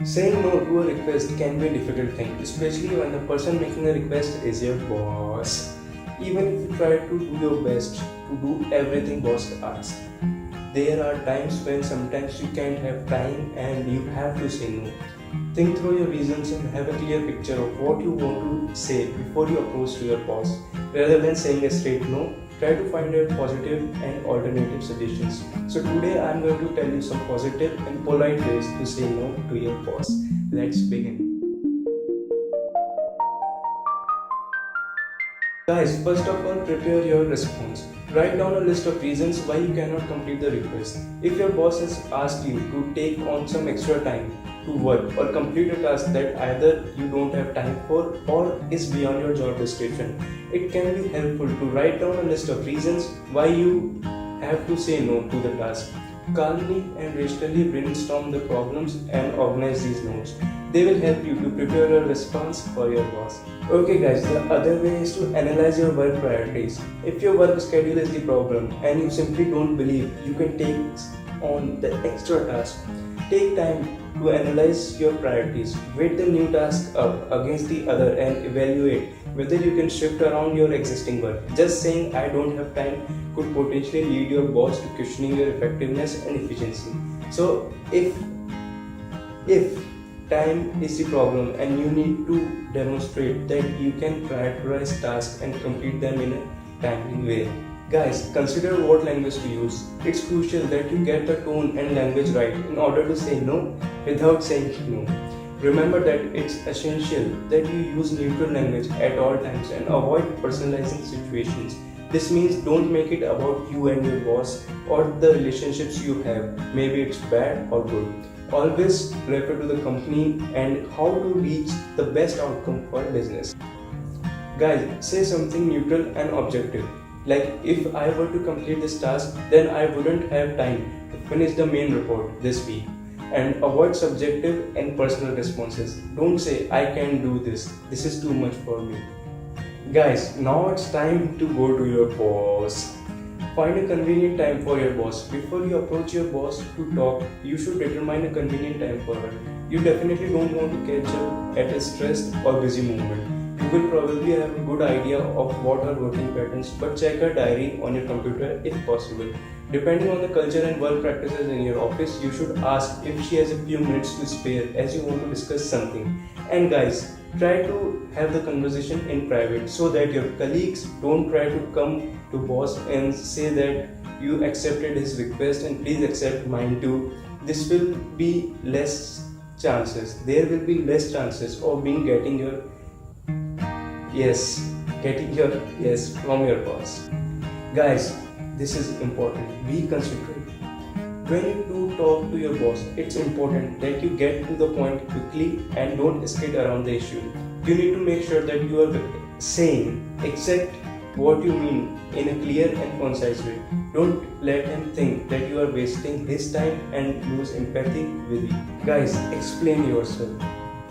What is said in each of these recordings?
Saying no to a request can be a difficult thing, especially when the person making the request is your boss. Even if you try to do your best to do everything boss asks, there are times when sometimes you can't have time and you have to say no. Think through your reasons and have a clear picture of what you want to say before you approach to your boss. Rather than saying a straight no, try to find a positive and alternative suggestions. So today I am going to tell you some positive and polite ways to say no to your boss. Let's begin. Guys, first of all, prepare your response. Write down a list of reasons why you cannot complete the request. If your boss has asked you to take on some extra time to work or complete a task that either you don't have time for or is beyond your job description, it can be helpful to write down a list of reasons why you have to say no to the task. Calmly and rationally brainstorm the problems and organize these notes. They will help you to prepare a response for your boss. Okay guys, the other way is to analyze your work priorities. If your work schedule is the problem and you simply don't believe you can take on the extra task, take time to analyze your priorities. Weight the new task up against the other and evaluate whether you can shift around your existing work. Just saying I don't have time could potentially lead your boss to questioning your effectiveness and efficiency. So if time is the problem and you need to demonstrate that you can prioritize tasks and complete them in a timely way. Guys, consider what language to use. It's crucial that you get the tone and language right in order to say no without saying no. Remember that it's essential that you use neutral language at all times and avoid personalizing situations. This means don't make it about you and your boss or the relationships you have. Maybe it's bad or good. Always refer to the company and how to reach the best outcome for business. Guys, say something neutral and objective. Like if I were to complete this task, then I wouldn't have time to finish the main report this week. And avoid subjective and personal responses. Don't say I can't do this. This is too much for me. Guys, now it's time to go to your boss. Find a convenient time for your boss. Before you approach your boss to talk, you should determine a convenient time for her. You definitely don't want to catch her at a stressed or busy moment. You will probably have a good idea of what her working patterns, but check her diary on your computer if possible. Depending on the culture and work practices in your office, you should ask if she has a few minutes to spare as you want to discuss something. And guys, try to have the conversation in private so that your colleagues don't try to come to boss and say that you accepted his request and please accept mine too. This will be less chances. There will be less chances of getting your yes from your boss. Guys, this is important. Be considerate. When you do talk to your boss, it's important that you get to the point quickly and don't skate around the issue. You need to make sure that you are saying exact what you mean in a clear and concise way. Don't let him think that you are wasting his time and lose empathy with you. Guys, explain yourself.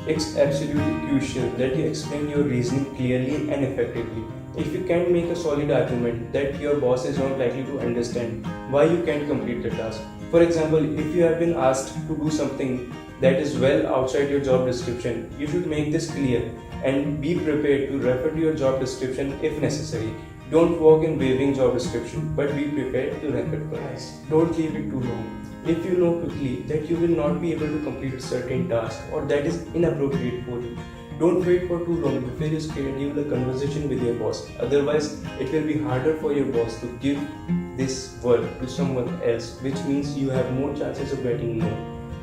It's absolutely crucial that you explain your reasoning clearly and effectively. If you can't make a solid argument that your boss is not likely to understand why you can't complete the task. For example, if you have been asked to do something that is well outside your job description, you should make this clear and be prepared to refer to your job description if necessary. Don't walk in waving job description, but be prepared to refer to it. Don't leave it too long. If you know quickly that you will not be able to complete a certain task or that is inappropriate for you, don't wait for too long before you schedule a conversation with your boss. Otherwise, it will be harder for your boss to give this work to someone else, which means you have more chances of getting no.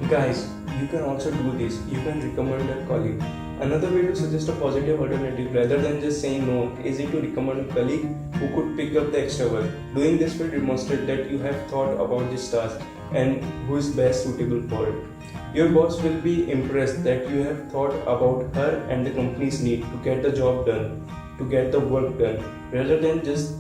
Guys, you can also do this. You can recommend a colleague. Another way to suggest a positive alternative rather than just saying no is to recommend a colleague who could pick up the extra work. Doing this will demonstrate that you have thought about this task and who is best suitable for it. Your boss will be impressed that you have thought about her and the company's need to get the job done, to get the work done, rather than just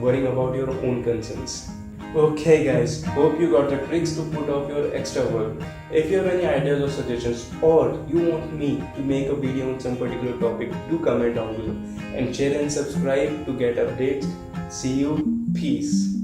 worrying about your own concerns. Okay guys, hope you got the tricks to put off your extra work. If you have any ideas or suggestions or you want me to make a video on some particular topic, do comment down below and share and subscribe to get updates. See you. Peace.